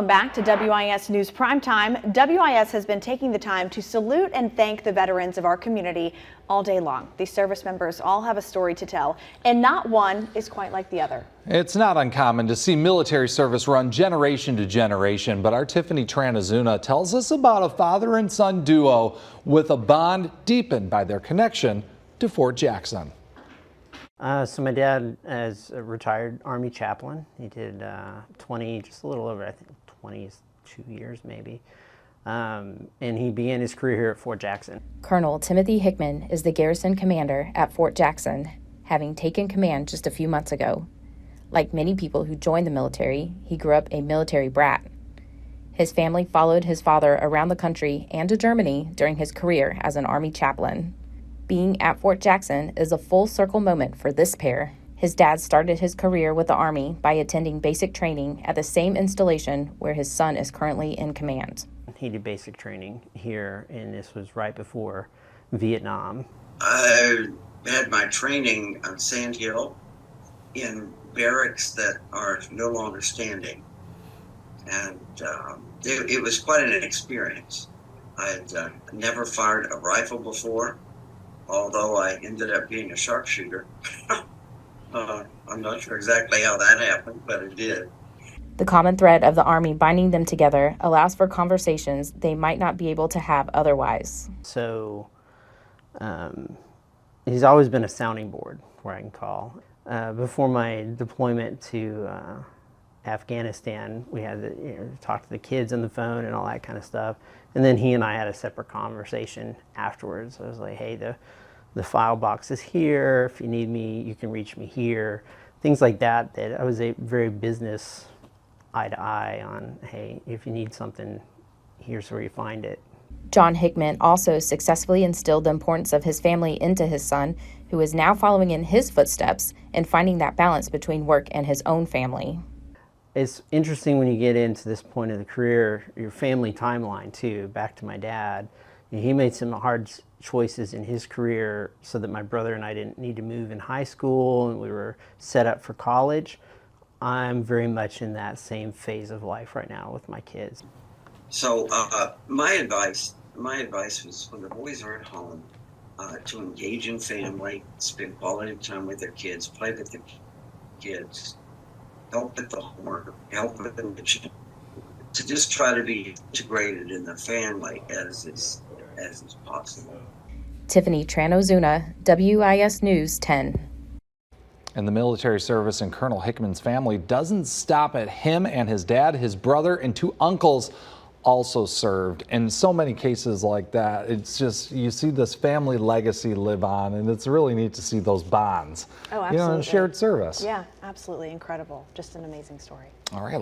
Welcome back to WIS News Primetime. WIS has been taking the time to salute and thank the veterans of our community all day long. These service members all have a story to tell, and not one is quite like the other. It's not uncommon to see military service run generation to generation, but our Tiffany Tranazuna tells us about a father and son duo with a bond deepened by their connection to Fort Jackson. So my dad is a retired Army chaplain. He did just a little over, I think, 22 years maybe. And he began his career here at Fort Jackson. Colonel Timothy Hickman is the garrison commander at Fort Jackson, having taken command just a few months ago. Like many people who joined the military, he grew up a military brat. His family followed his father around the country and to Germany during his career as an Army chaplain. Being at Fort Jackson is a full circle moment for this pair. His dad started his career with the Army by attending basic training at the same installation where his son is currently in command. He did basic training here, and this was right before Vietnam. I had my training on Sand Hill in barracks that are no longer standing, and it was quite an experience. I had never fired a rifle before, although I ended up being a sharpshooter. I'm not sure exactly how that happened, but it did. The common thread of the Army binding them together allows for conversations they might not be able to have otherwise. So he's always been a sounding board where I can call. Before my deployment to Afghanistan, we had to talk to the kids on the phone and all that kind of stuff. And then he and I had a separate conversation afterwards. I was like, hey, the file box is here. If you need me, you can reach me here. Things like that, that I was a very business eye to eye on, hey, if you need something, here's where you find it. John Hickman also successfully instilled the importance of his family into his son, who is now following in his footsteps and finding that balance between work and his own family. It's interesting when you get into this point of the career, your family timeline too. Back to my dad, he made some hard choices in his career so that my brother and I didn't need to move in high school and we were set up for college. I'm very much in that same phase of life right now with my kids. So my advice was when the boys are at home, to engage in family, spend quality time with their kids, play with the kids, help with the homework, help with the mission, to just try to be integrated in the family as is possible. Tiffany Tranozuna, WIS News 10. And the military service in Colonel Hickman's family doesn't stop at him and his dad. His brother and two uncles also served. In so many cases like that, it's just, you see this family legacy live on, and it's really neat to see those bonds. Oh, absolutely. Shared service. Yeah, absolutely incredible. Just an amazing story. All right.